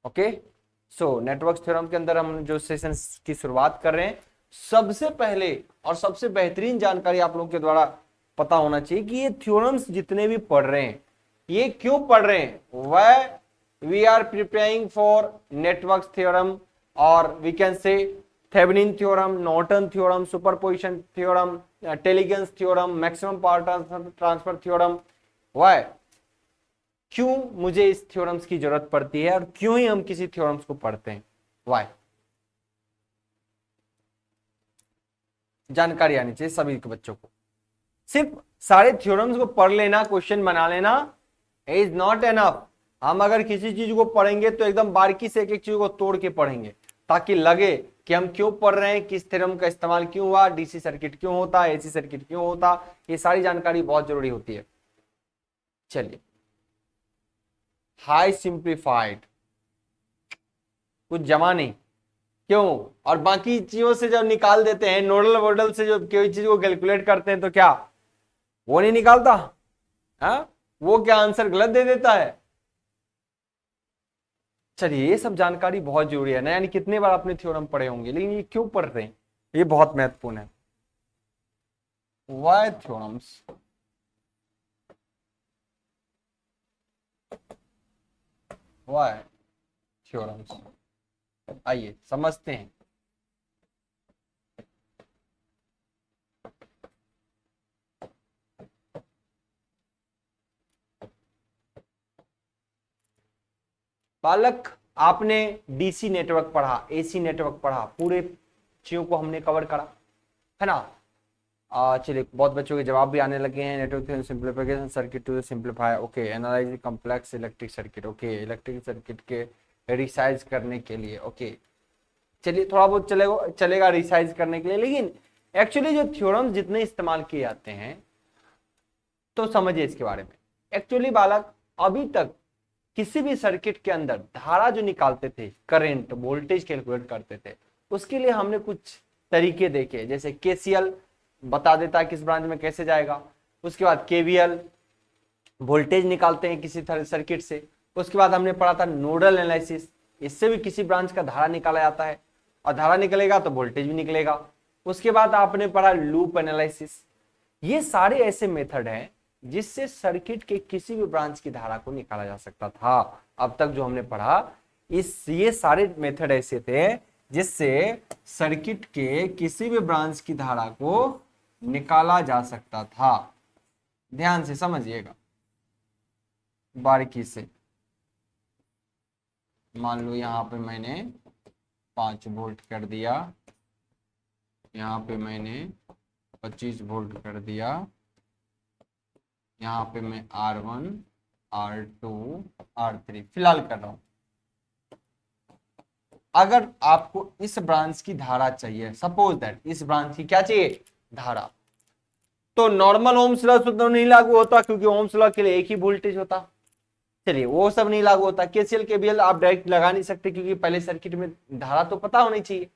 Okay, so network theorem के अंदर हम जो सेशन की शुरुआत कर रहे हैं, सबसे पहले और सबसे बेहतरीन जानकारी आप लोगों के द्वारा पता होना चाहिए कि ये थ्योरम्स जितने भी पढ़ रहे हैं ये क्यों पढ़ रहे हैं। वह we are preparing for network theorem और we can say Thevenin theorem, Norton theorem, superposition theorem, Tellegen's theorem, maximum power transfer theorem. Why, क्यों मुझे इस थ्योरम्स की जरूरत पड़ती है और क्यों ही हम किसी थ्योरम्स को पढ़ते हैं, वाई, जानकारी आनी चाहिए सभी के बच्चों को। सिर्फ सारे थ्योरम्स को पढ़ लेना, क्वेश्चन बना लेना इज नॉट एनफ। हम अगर किसी चीज को पढ़ेंगे तो एकदम बारीकी से एक एक चीज को तोड़ के पढ़ेंगे ताकि लगे कि हम क्यों पढ़ रहे हैं, किस थ्योरम का इस्तेमाल क्यों हुआ, डीसी सर्किट क्यों होता, एसी सर्किट क्यों होता, ये सारी जानकारी बहुत जरूरी होती है। चलिए, हाई सिंप्लीफाइड, कुछ जमा नहीं, क्यों, और बाकी चीजों से जब निकाल देते हैं, नोडल वोडल से जो कोई चीज को कैलकुलेट करते हैं तो क्या वो नहीं निकालता, हाँ, वो क्या आंसर गलत दे देता है। चलिए, ये सब जानकारी बहुत जरूरी है ना, यानी कितने बार आपने थ्योरम पढ़े होंगे, लेकिन ये क्यों पढ़ रहे हैं ये बहुत महत्वपूर्ण है। व्हाई थ्योरम्स, व्हाई थ्योरम्स, आइए समझते हैं। बालक, आपने डीसी नेटवर्क पढ़ा, एसी नेटवर्क पढ़ा, पूरे चीजों को हमने कवर करा है ना। चलिए, बहुत बच्चों के जवाब भी आने लगे हैं। Network simplification circuit to simplify, okay, analyse complex electric circuit, okay, electric circuit के रिसाइज करने के लिए, ओके, चलिए थोड़ा बहुत चलेगा रिसाइज करने के लिए, लेकिन एक्चुअली जो थ्योरम्स जितने इस्तेमाल किए जाते हैं तो समझिए इसके बारे में। एक्चुअली बालक, अभी तक किसी भी सर्किट के अंदर धारा जो निकालते थे, करंट, वोल्टेज कैलकुलेट करते थे, उसके लिए हमने कुछ तरीके देखे, जैसे केसीएल बता देता है किस ब्रांच में कैसे जाएगा, उसके बाद केवीएल वोल्टेज निकालते हैं किसी सर्किट से, उसके बाद हमने पढ़ा था नोडल एनालिसिस, इससे भी किसी ब्रांच का धारा निकाला जाता है और धारा निकलेगा तो वोल्टेज भी निकलेगा। उसके बाद आपने पढ़ा लूप एनालिसिस। ये सारे ऐसे मेथड हैं जिससे सर्किट के किसी भी ब्रांच की धारा को निकाला जा सकता था। अब तक जो हमने पढ़ा, ये सारे मेथड ऐसे थे जिससे सर्किट के किसी भी ब्रांच की धारा को निकाला जा सकता था। ध्यान से समझिएगा, बारीकी से। मान लो यहां पे मैंने 5 वोल्ट कर दिया, यहाँ पे मैंने 25 वोल्ट कर दिया, यहाँ पे मैं R1, R2, R3 फिलहाल कर रहा हूं। अगर आपको इस ब्रांच की धारा चाहिए, सपोज दैट इस ब्रांच की क्या चाहिए, धारा, तो नॉर्मल ओम्स लॉ तो नहीं लागू होता क्योंकि ओम्स लॉ के लिए एक ही वोल्टेज होता। चलिए, वो सब नहीं लागू होता। केसीएल केवीएल आप डायरेक्ट लगा नहीं सकते क्योंकि पहले सर्किट में धारा तो पता होनी चाहिए।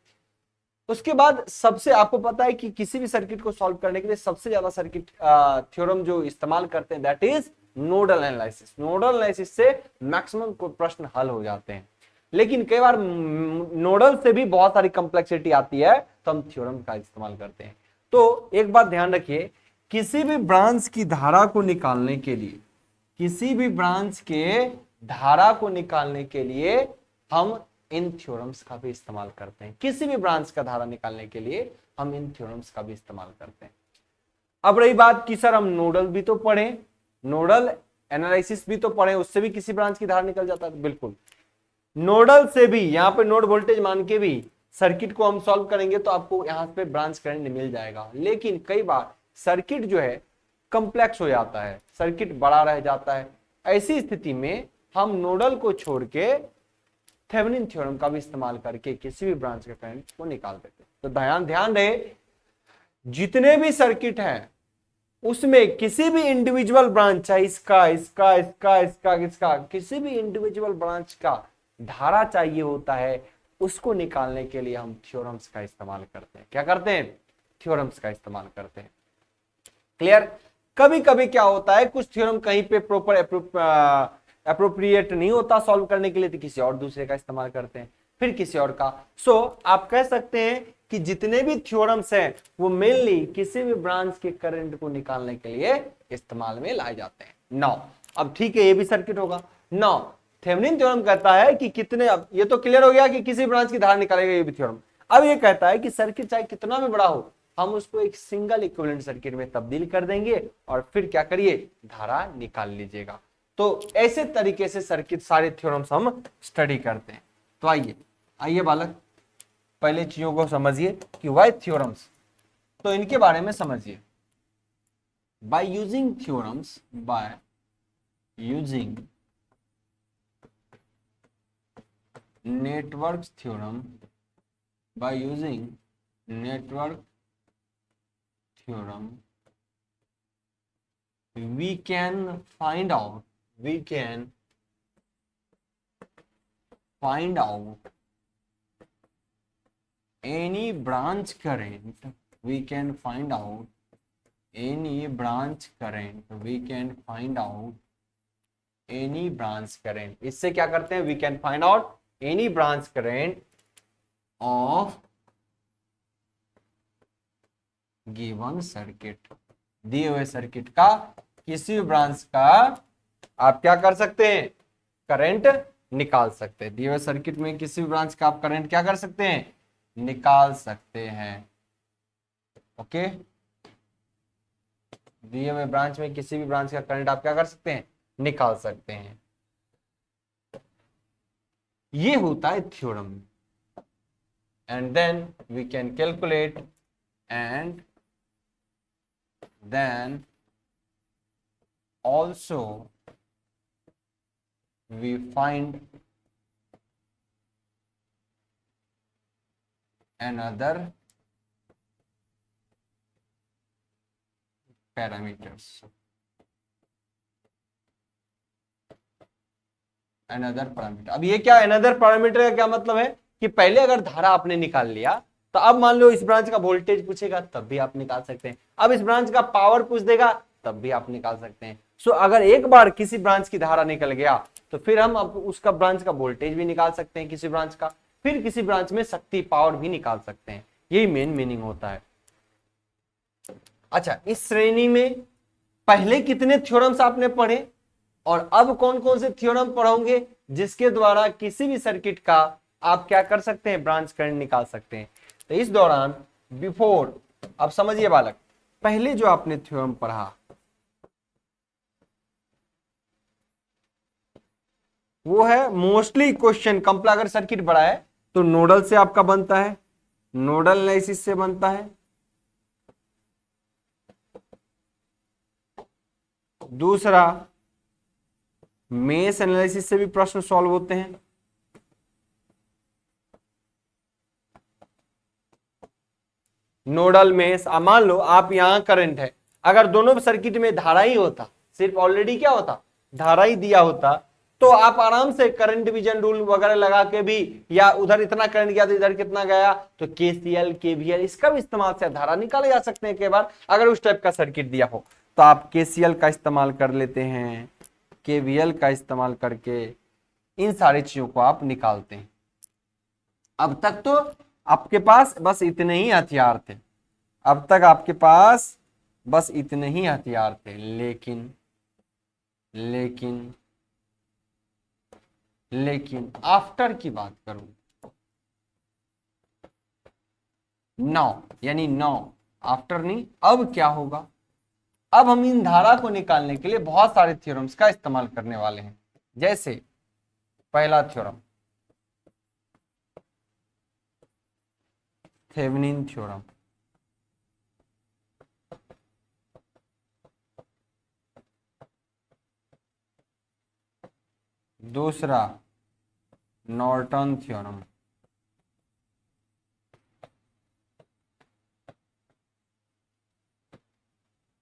उसके बाद सबसे आपको पता है कि किसी भी सर्किट को सॉल्व करने के लिए सबसे ज्यादा सर्किट थ्योरम जो इस्तेमाल करते हैं that is nodal analysis. Nodal analysis से मैक्सिमम प्रश्न हल हो जाते हैं, लेकिन कई बार नोडल से भी बहुत सारी कॉम्प्लेक्सिटी आती है तो हम थ्योरम का इस्तेमाल करते हैं। तो एक बात ध्यान रखिए, किसी भी ब्रांच की धारा को निकालने के लिए, किसी भी ब्रांच के धारा को निकालने के लिए हम इन थ्योरम्स का भी इस्तेमाल करते हैं। किसी भी ब्रांच का धारा निकालने के लिए हम इन थ्योरम्स का भी इस्तेमाल करते हैं। अब रही बात कि सर हम नोडल भी तो पढ़े, नोडल एनालिसिस भी तो पढ़े, उससे भी किसी ब्रांच की धारा निकल जाता है। बिल्कुल, नोडल से भी, यहां पे नोड वोल्टेज मान के भी सर्किट को हम सॉल्व करेंगे तो आपको यहां पे ब्रांच करंट मिल जाएगा। लेकिन कई बार सर्किट जो है कॉम्प्लेक्स हो जाता है, सर्किट बड़ा रह जाता है, ऐसी स्थिति में हम नोडल को छोड़ के थेवेनिन थ्योरम का भी इस्तेमाल करके किसी भी ब्रांच के करंट को निकाल देते हैं। तो ध्यान रहे, जितने भी सर्किट हैं उसमें किसी भी इंडिविजुअल ब्रांच, चाहे इसका इसका इसका इसका इसका, किसी भी इंडिविजुअल ब्रांच का धारा चाहिए होता है, उसको निकालने के लिए हम थ्योरम्स का इस्तेमाल करते हैं। क्या करते हैं, थ्योरम्स का इस्तेमाल करते हैं। क्लियर। कभी कभी क्या होता है, कुछ थ्योरम कहीं पे प्रॉपर अप्रोप्रिएट नहीं होता सॉल्व करने के लिए तो किसी और दूसरे का इस्तेमाल करते हैं, फिर किसी और का। सो आप कह सकते हैं कि जितने भी थ्योरम्स हैं वो मेनली किसी भी ब्रांच के करंट को निकालने के लिए इस्तेमाल में लाए जाते हैं। नाउ अब ठीक है, ये भी सर्किट होगा। नाउ थेवेनिन थ्योरम कहता है कि कितने, अब ये तो क्लियर हो गया कि किसी ब्रांच की धारा निकालेगा, ये भी थ्योरम। अब ये कहता है कि सर्किट चाहे कितना भी बड़ा हो, हम उसको एक सिंगल इक्विवेलेंट सर्किट में तब्दील कर देंगे और फिर क्या करिए, धारा निकाल लीजिएगा। तो ऐसे तरीके से सर्किट सारे थ्योरम्स हम स्टडी करते हैं। तो आइए आइए बालक, पहले चीजों को समझिए कि वाई थ्योरम्स, तो इनके बारे में समझिए। By using theorems, by using network theorem, by using network theorem we can find out any branch current, we can find out any branch current, इससे क्या करते हैं, we can find out any branch current of given circuit, दिए हुए circuit का किसी भी branch का आप क्या कर सकते हैं, करंट निकाल सकते हैं। दिए हुए सर्किट में किसी भी ब्रांच का आप करंट क्या कर सकते हैं, निकाल सकते हैं। ओके, दिए हुए ब्रांच में किसी भी ब्रांच का करंट आप क्या कर सकते हैं, निकाल सकते हैं। ये होता है theorem. And then we can calculate, and then also we find another parameters, अब ये क्या अनदर पैरामीटर का क्या मतलब है कि पहले अगर धारा आपने निकाल लिया तो अब मान लो इस ब्रांच का वोल्टेज पूछेगा तब भी आप निकाल सकते हैं, अब इस ब्रांच का पावर पूछ देगा तब भी आप निकाल सकते हैं। सो अगर एक बार किसी ब्रांच की धारा निकल गया तो फिर हम अब उसका ब्रांच का वोल्टेज भी निकाल सकते हैं किसी ब्रांच का, फिर किसी ब्रांच में शक्ति पावर भी निकाल सकते हैं। यही मेन मीनिंग होता है। अच्छा, इस श्रेणी में पहले कितने थ्योरम्स आपने पढ़े और अब कौन कौन से थ्योरम पढ़ोगे जिसके द्वारा किसी भी सर्किट का आप क्या कर सकते हैं, ब्रांच करंट निकाल सकते हैं। तो इस दौरान बिफोर, अब समझिए बालक, पहले जो आपने थ्योरम पढ़ा वो है मोस्टली क्वेश्चन कंप्लीट, अगर सर्किट बड़ा है तो नोडल से आपका बनता है, नोडल एनालिसिस से बनता है। दूसरा, मेश एनालिसिस से भी प्रश्न सॉल्व होते हैं। नोडल मेश, मान लो आप यहां करंट है, अगर दोनों सर्किट में धारा ही होता, सिर्फ ऑलरेडी क्या होता, धारा ही दिया होता, तो आप आराम से करंट डिवीजन रूल वगैरह लगा के भी, या उधर इतना करंट गया तो इधर कितना गया, तो केसीएल केवीएल इसका भी इस्तेमाल से धारा निकाले जा सकते हैं। कई बार अगर उस टाइप का सर्किट दिया हो तो आप केसीएल का इस्तेमाल कर लेते हैं, केवीएल का इस्तेमाल करके इन सारी चीजों को आप निकालते हैं। अब तक तो आपके पास बस इतने ही हथियार थे, अब तक आपके पास बस इतने ही हथियार थे, लेकिन लेकिन लेकिन आफ्टर की बात करूं, नाउ, यानी नाउ, आफ्टर नहीं, अब क्या होगा, अब हम इन धारा को निकालने के लिए बहुत सारे थ्योरम्स का इस्तेमाल करने वाले हैं। जैसे पहला थ्योरम, थेवेनिन थ्योरम। दूसरा, नॉर्टन थ्योरम।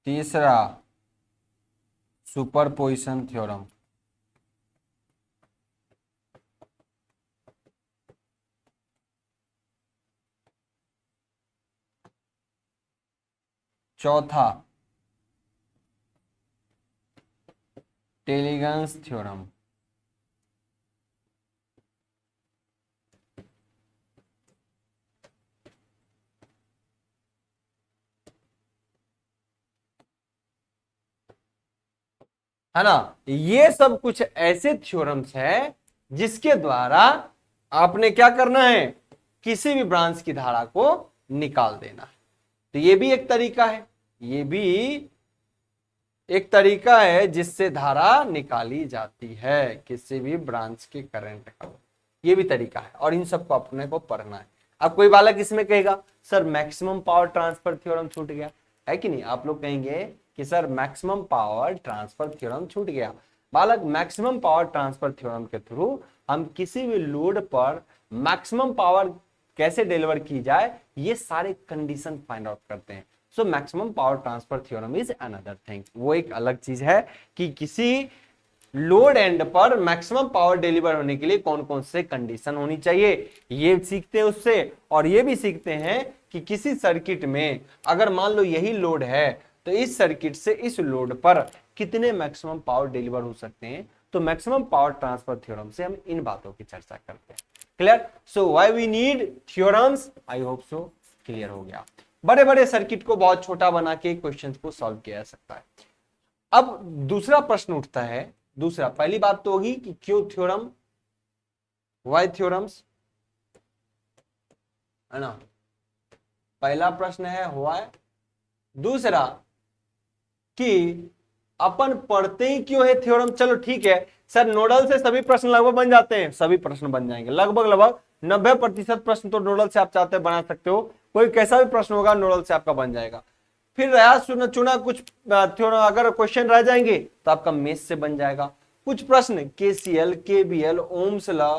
तीसरा, सुपरपोजिशन थ्योरम। चौथा, टेलीगन्स थ्योरम। है ना। ये सब कुछ ऐसे थ्योरम्स है जिसके द्वारा आपने क्या करना है, किसी भी ब्रांच की धारा को निकाल देना है। तो ये भी एक तरीका है, ये भी एक तरीका है जिससे धारा निकाली जाती है, किसी भी ब्रांच के करंट का, ये भी तरीका है। और इन सबको अपने को पढ़ना है। अब कोई बालक इसमें कहेगा sir maximum power transfer theorem छूट गया, है कि नहीं। आप लोग कहेंगे कि sir maximum power transfer theorem छूट गया। बालक, मैक्सिमम पावर ट्रांसफर थ्योरम के थ्रू हम किसी भी लोड पर मैक्सिमम पावर कैसे डिलीवर की जाए, ये सारे कंडीशन फाइंड आउट करते हैं। So maximum power transfer theorem is another thing, वो एक अलग चीज है कि किसी लोड एंड पर मैक्सिमम पावर डिलीवर होने के लिए कौन कौन से कंडीशन होनी चाहिए, ये सीखते हैं उससे। और ये भी सीखते हैं कि किसी सर्किट में अगर मान लो यही लोड है तो इस सर्किट से इस लोड पर कितने मैक्सिमम पावर डिलीवर हो सकते हैं। तो मैक्सिमम पावर ट्रांसफर थ्योरम से हम इन बातों की चर्चा करते हैं। Clear. So why we need theorems, I hope so clear हो गया। बड़े बड़े सर्किट को बहुत छोटा बना के क्वेश्चंस को सॉल्व किया जा सकता है। अब दूसरा प्रश्न उठता है, दूसरा, पहली बात तो होगी कि क्यों थ्योरम, व्हाई थ्योरम्स, है ना। पहला प्रश्न है व्हाई। दूसरा कि अपन पढ़ते ही क्यों है थ्योरम। चलो ठीक है सर, नोडल से सभी प्रश्न लगभग बन जाते हैं, सभी प्रश्न बन जाएंगे, लगभग 90% प्रश्न तो नोडल से आप चाहते हैं बना सकते हो। कोई कैसा भी प्रश्न होगा नोडल से आपका बन जाएगा। फिर रहा चुना कुछ थ्योरम, अगर क्वेश्चन रह जाएंगे तो आपका मेष से बन जाएगा। कुछ प्रश्न केसीएल, केबीएल, ओम्स लॉ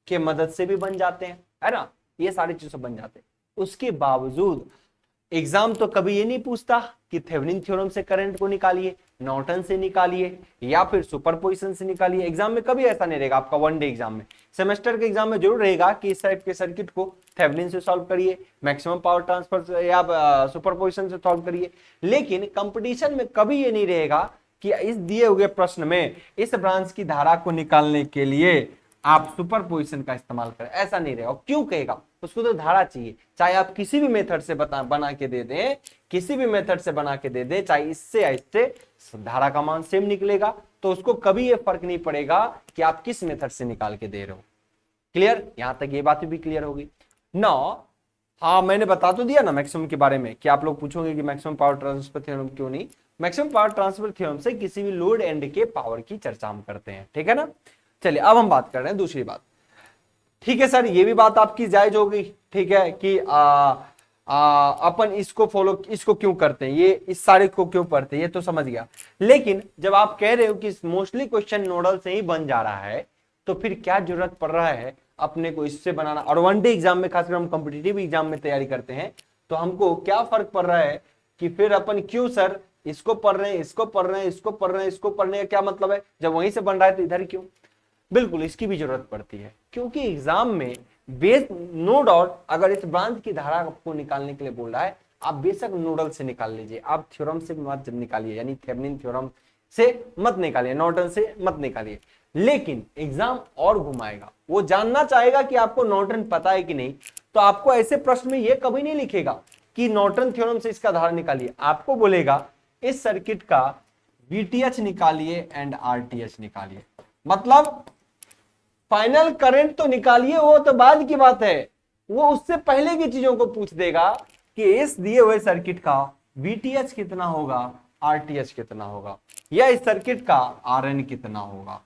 के मदद से भी बन जाते हैं, है ना। ये सारी चीजें बन जाते हैं। उसके बावजूद एग्जाम तो कभी ये नहीं पूछता कि थेवेनिन थ्योरम से करंट को निकालिए, नॉर्टन से निकालिए या फिर सुपरपोजिशन से निकालिए। एग्जाम में कभी ऐसा नहीं रहेगा आपका वन डे एग्जाम में। सेमेस्टर के एग्जाम में जरूर रहेगा कि इस टाइप के सर्किट को थेवेनिन से सॉल्व करिए, मैक्सिमम पावर ट्रांसफर या सुपरपोजिशन से सॉल्व करिए। लेकिन कंपटीशन में कभी ये नहीं रहेगा कि इस दिए हुए प्रश्न में इस ब्रांच की धारा को निकालने के लिए आप सुपरपोजिशन का इस्तेमाल करें, ऐसा नहीं रहेगा। क्यों कहेगा, उसको तो धारा चाहिए। चाहे आप किसी भी मेथड से बना के दे दें, किसी भी मेथड से बना के दे दें, चाहे इससे या इससे, धारा का मान सेम निकलेगा। तो उसको कभी ये फर्क नहीं पड़ेगा कि आप किस मेथड से निकाल के दे रहे हो। क्लियर, यहां तक ये बात भी क्लियर होगी ना। हाँ, मैंने बता तो दिया ना मैक्सिमम के बारे में कि आप लोग पूछोगे कि मैक्सिमम पावर ट्रांसफर थ्योरम क्यों नहीं। मैक्सिमम पावर ट्रांसफर थ्योरम से किसी भी लोड एंड के पावर की चर्चा हम करते हैं, ठीक है ना। चलिए अब हम बात कर रहे हैं दूसरी बात। ठीक है सर, ये भी बात आपकी जायज होगी, ठीक है कि अपन इसको फॉलो, इसको क्यों करते हैं, ये इस सारे को क्यों पढ़ते हैं, ये तो समझ गया। लेकिन जब आप कह रहे हो कि मोस्टली क्वेश्चन नोडल से ही बन जा रहा है, तो फिर क्या जरूरत पड़ रहा है अपने को इससे बनाना। और वन डे एग्जाम में, खासकर हम कॉम्पिटिटिव एग्जाम में तैयारी करते हैं, तो हमको क्या फर्क पड़ रहा है कि फिर अपन क्यों सर इसको पढ़ रहे हैं, इसको पढ़ रहे हैं, इसको पढ़ रहे हैं, इसको पढ़ने का क्या मतलब है, जब वहीं से बन रहा है तो इधर क्यों। बिल्कुल इसकी भी जरूरत पड़ती है, क्योंकि एग्जाम में बेस नो डाउट अगर इस ब्रांच की धारा को निकालने के लिए बोल रहा है, आप बेशक नोडल से निकाल लीजिए, आप थ्योरम से मत निकालिए, यानी थेवेनिन थ्योरम से मत निकालिए, नॉर्टन से मत निकालिए। लेकिन एग्जाम और घुमाएगा, वो जानना चाहेगा कि आपको नॉर्टन पता है कि नहीं। तो आपको ऐसे प्रश्न में ये कभी नहीं लिखेगा कि नॉर्टन थ्योरम से इसका धारा निकालिए, आपको बोलेगा इस सर्किट का VTH निकालिए एंड RTH निकालिए। मतलब फाइनल करंट तो निकालिए, वो तो बाद की बात है, वो उससे पहले की चीजों को पूछ देगा कि इस दिए हुए सर्किट का VTH कितना होगा, RTH कितना होगा, या इस सर्किट का RN कितना होगा।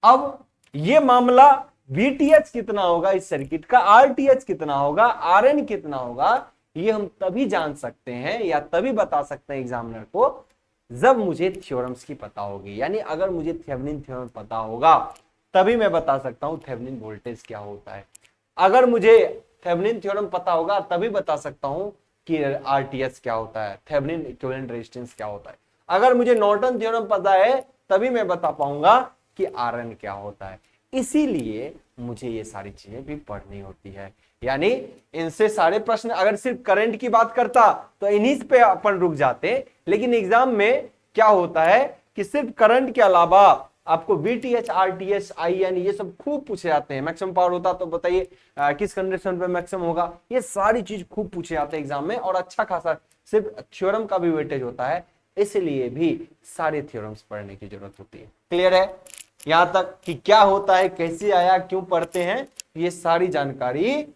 अब ये मामला VTH कितना होगा इस सर्किट का, RTH कितना होगा, RN कितना होगा, ये हम तभी जान सकते हैं या तभी बता सकते हैं एग्जामिनर को जब मुझे थ्योरम्स की पता होगी। यानी अगर मुझे थेवेनिन थ्योरम पता होगा तभी मैं बता सकता हूं थेवेनिन वोल्टेज क्या होता है। अगर मुझे थेवेनिन थ्योरम पता होगा तभी बता सकता हूं कि RTH क्या होता है, थेवेनिन इक्विवेलेंट रेजिस्टेंस क्या होता है। अगर मुझे नॉर्टन थ्योरम पता है तभी मैं बता पाऊंगा कि RN क्या होता है। इसीलिए मुझे ये सारी चीजें भी पढ़नी होती है। यानी इनसे सारे प्रश्न, अगर सिर्फ करंट की बात करता तो इन्हीं पे अपन रुक जाते, लेकिन एग्जाम में क्या होता है कि सिर्फ करंट के अलावा आपको VTH, RTH, IN ये सब खूब पूछे जाते हैं। मैक्सिमम पावर होता तो बताइए किस कंडीशन पे मैक्सिमम होगा, ये सारी चीज खूब पूछे जाते हैं एग्जाम में। और अच्छा खासा सिर्फ थ्योरम का भी वेटेज होता है, इसलिए भी सारे थ्योरम्स पढ़ने की जरूरत होती है। क्लियर है यहां तक कि क्या होता है, कैसे आया, क्यों पढ़ते हैं, ये सारी जानकारी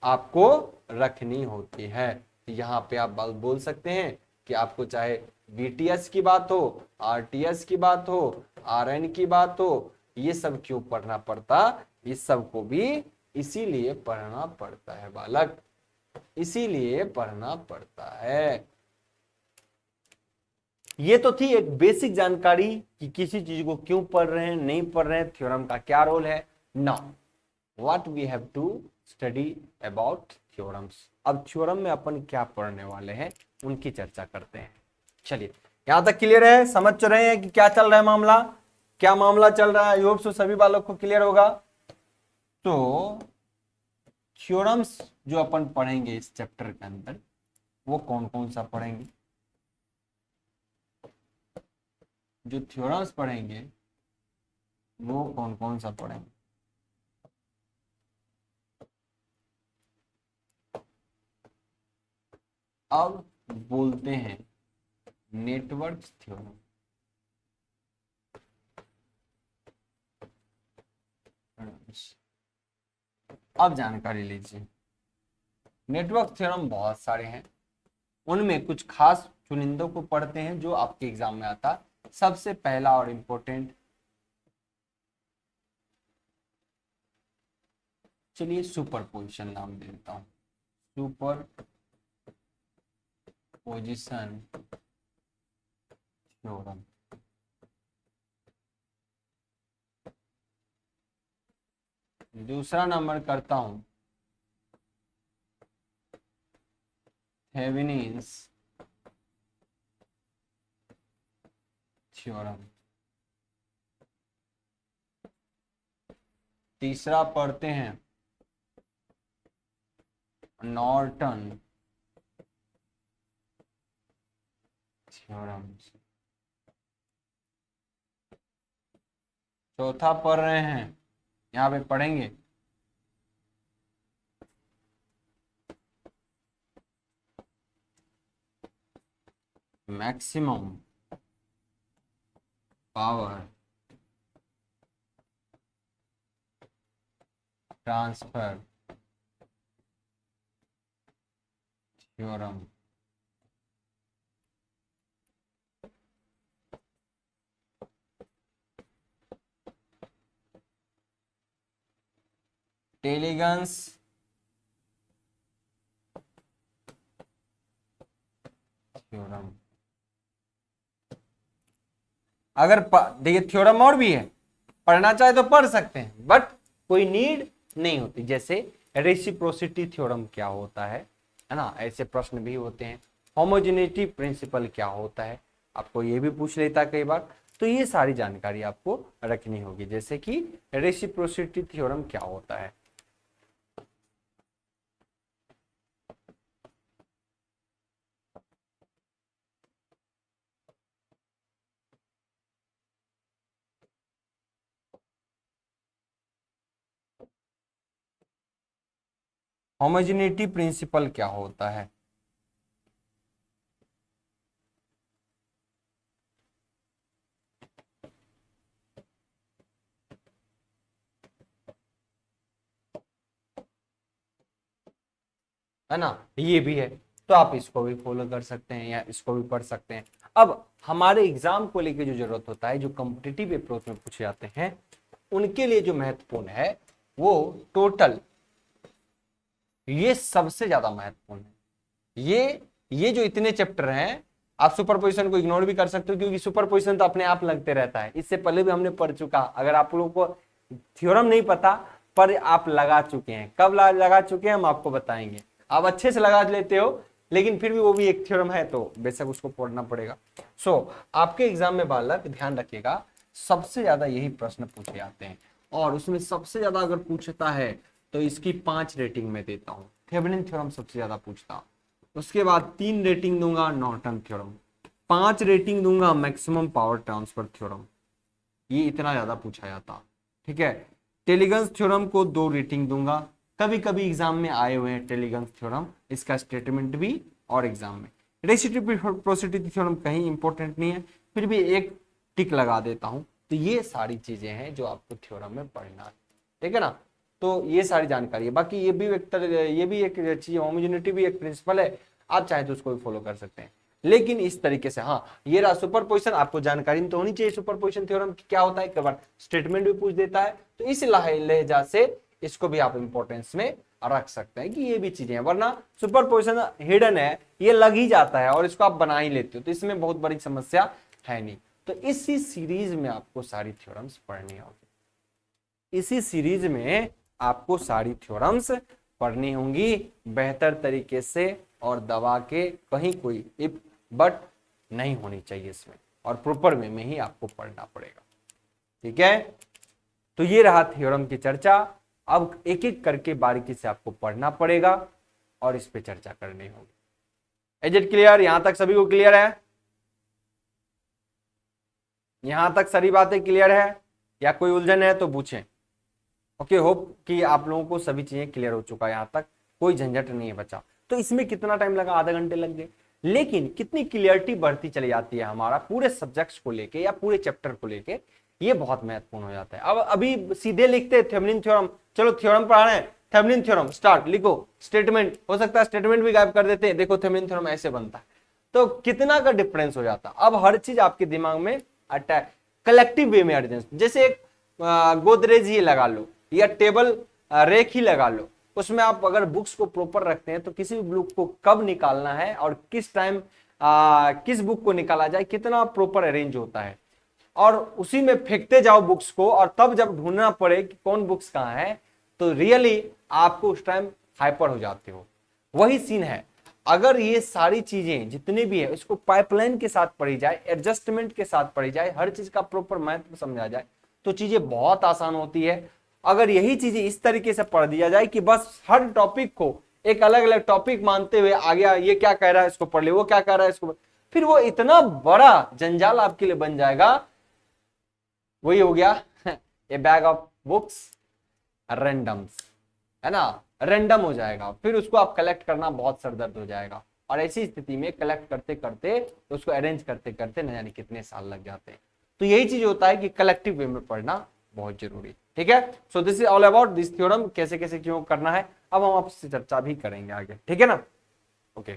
आपको रखनी होती है। यहां पे आप बात बोल सकते हैं कि आपको चाहे बीटीएस की बात हो, आरटीएस की बात हो, आरएन की बात हो, ये सब क्यों पढ़ना पड़ता, इस सब को भी इसीलिए पढ़ना पड़ता है बालक, इसीलिए पढ़ना पड़ता है। ये तो थी एक बेसिक जानकारी कि किसी चीज को क्यों पढ़ रहे हैं, नहीं पढ़ रहे हैं, थ्योरम का क्या रोल है। Now what we have to study about theorems. अब थ्योरम में अपन क्या पढ़ने वाले हैं उनकी चर्चा करते हैं। चलिए यहां तक क्लियर है, समझ रहे हैं कि क्या चल रहा है मामला, क्या मामला चल रहा है। आई होप सो सभी बालों को क्लियर होगा। तो थ्योरम्स जो अपन पढ़ेंगे इस चैप्टर के अंदर वो कौन कौन सा पढ़ेंगे, जो थ्योरम्स पढ़ेंगे वो कौन कौन सा पढ़ेंगे। अब बोलते हैं नेटवर्क थ्योरम। अब जानकारी लीजिए, नेटवर्क थ्योरम बहुत सारे हैं, उनमें कुछ खास चुनिंदों को पढ़ते हैं जो आपके एग्जाम में आता। सबसे पहला और इंपॉर्टेंट, चलिए सुपरपोजिशन नाम दे देता हूं, सुपर पोजिशन थ्योरम। दूसरा नंबर करता हूं थेवेनिन्स थ्योरम। तीसरा पढ़ते हैं नॉर्टन थ्योरम। चौथा पढ़ रहे हैं, यहां पे पढ़ेंगे maximum power transfer theorem. Tellegen's theorem. अगर देखिए थ्योरम और भी है, पढ़ना चाहे तो पढ़ सकते हैं बट कोई नीड नहीं होती। जैसे रेसिप्रोसिटी थ्योरम क्या होता है ना, ऐसे प्रश्न भी होते हैं। होमोजेनिटी प्रिंसिपल क्या होता है, आपको ये भी पूछ लेता है कई बार। तो ये सारी जानकारी आपको रखनी होगी, जैसे कि रेसिप्रोसिटी थ्योरम क्या होता है। होमोजेनिटी प्रिंसिपल क्या होता है, है ना, ये भी है। तो आप इसको भी फॉलो कर सकते हैं या इसको भी पढ़ सकते हैं। अब हमारे एग्जाम को लेके जो जरूरत होता है, जो कॉम्पिटिटिव अप्रोच में पूछे जाते हैं, उनके लिए जो महत्वपूर्ण है वो टोटल, ये सबसे ज्यादा महत्वपूर्ण है। ये जो इतने चैप्टर हैं, आप सुपरपोजिशन को इग्नोर भी कर सकते हो क्योंकि सुपरपोजिशन तो अपने आप लगते रहता है, इससे पहले भी हमने पढ़ चुका। अगर आप लोगों को थ्योरम नहीं पता पर आप लगा चुके हैं, कब लगा चुके हैं हम आपको बताएंगे। आप अच्छे से लगा लेते हो लेकिन फिर भी वो भी एक थ्योरम है तो बेशक उसको पढ़ना पड़ेगा। आपके एग्जाम में बालक ध्यान रखिएगा, सबसे ज्यादा यही प्रश्न पूछे जाते हैं और उसमें सबसे ज्यादा अगर पूछता है तो इसकी 5 रेटिंग में देता हूं। थेवेनिन थ्योरम सबसे ज्यादा पूछता हूं, उसके बाद 3 रेटिंग दूंगा नॉर्टन थ्योरम, 5 रेटिंग दूंगा मैक्सिमम पावर ट्रांसफर थ्योरम। ये इतना ज्यादा पूछा जाता, ठीक है। टेलीगन्स थ्योरम को 2 रेटिंग दूंगा, कभी कभी एग्जाम में आए हुए हैं टेलीगन्स थ्योरम, इसका स्टेटमेंट भी और एग्जाम में। रेसिप्रोसिटी थ्योरम कहीं इंपॉर्टेंट नहीं है, फिर भी एक टिक लगा देता हूं। तो ये सारी चीजें हैं जो आपको थ्योरम में पढ़ना है, ठीक है ना। तो ये सारी जानकारी है, बाकी ये भी एक चीज, होमोजेनिटी भी एक प्रिंसिपल है, आप चाहे तो उसको भी फॉलो कर सकते हैं। लेकिन इस तरीके से, हाँ ये रहा सुपरपोजिशन, आपको जानकारी तो होनी चाहिए सुपरपोजिशन थ्योरम क्या होता है, कई बार स्टेटमेंट भी पूछ देता है, तो इस लहजा से इसको भी आप इंपॉर्टेंस में रख सकते हैं कि ये भी चीजें हैं, वरना सुपरपोजिशन हिडन है, ये लग ही जाता है और इसको आप बना ही लेते हो, तो इसमें बहुत बड़ी समस्या है नहीं। तो इसी सीरीज में आपको सारी थ्योरम्स पढ़नी होगी, इसी सीरीज में आपको सारी थ्योरम्स पढ़नी होंगी बेहतर तरीके से, और दबा के कहीं कोई इफ बट नहीं होनी चाहिए इसमें, और प्रॉपर वे में ही आपको पढ़ना पड़ेगा, ठीक है। तो ये रहा थ्योरम की चर्चा। अब एक एक करके बारीकी से आपको पढ़ना पड़ेगा और इस पे चर्चा करनी होगी। Is it clear? यहां तक सभी को क्लियर है? यहां तक सारी बातें क्लियर है या कोई उलझन है तो पूछें। ओके, होप कि आप लोगों को सभी चीजें क्लियर हो चुका है, यहां तक कोई झंझट नहीं है बचा। तो इसमें कितना टाइम लगा? आधा घंटे लग गए, लेकिन कितनी क्लियरिटी बढ़ती चली जाती है हमारा पूरे सब्जेक्ट्स को लेके या पूरे चैप्टर को लेके, ये बहुत महत्वपूर्ण हो जाता है। अब अभी सीधे लिखते हैं थेवेनिन थ्योरम, चलो थ्योरम पढ़ा रहे हैं, थेवेनिन थ्योरम स्टार्ट, लिखो स्टेटमेंट, हो सकता है स्टेटमेंट भी गायब कर देते हैं, देखो थेवेनिन थ्योरम ऐसे बनता है, तो कितना का डिफरेंस हो जाता। अब हर चीज आपके दिमाग में अटैक कलेक्टिव वे में अरेंज, जैसे एक गोदरेज ही लगा लो या टेबल रेक ही लगा लो, उसमें आप अगर बुक्स को प्रॉपर रखते हैं तो किसी भी बुक को कब निकालना है और किस टाइम किस बुक को निकाला जाए, कितना प्रॉपर अरेंज होता है, और उसी में फेंकते जाओ बुक्स को, और तब जब ढूंढना पड़े कि कौन बुक्स कहाँ है, तो रियली आपको उस टाइम हाइपर हो जाते हो। वही सीन है, अगर ये सारी चीजें जितनी भी है इसको पाइपलाइन के साथ पढ़ी जाए, एडजस्टमेंट के साथ पढ़ी जाए, हर चीज का प्रॉपर महत्व समझा जाए, तो चीजें बहुत आसान होती है। अगर यही चीजें इस तरीके से पढ़ दिया जाए कि बस हर टॉपिक को एक अलग अलग टॉपिक मानते हुए आ गया, ये क्या कह रहा है इसको पढ़ ले, वो क्या कह रहा है इसको, फिर वो इतना बड़ा जंजाल आपके लिए बन जाएगा। वही हो गया ए बैग ऑफ बुक्स रैंडम्स, है ना, रैंडम हो जाएगा, फिर उसको आप कलेक्ट करना बहुत सरदर्द हो जाएगा, और ऐसी स्थिति में कलेक्ट करते करते उसको अरेंज करते करते न जाने कितने साल लग जाते हैं। तो यही चीज होता है कि कलेक्टिव वे में पढ़ना बहुत जरूरी, ठीक है। So this is all about this theorem, कैसे कैसे क्यों करना है, अब हम आपसे चर्चा भी करेंगे आगे, ठीक है ना। ओके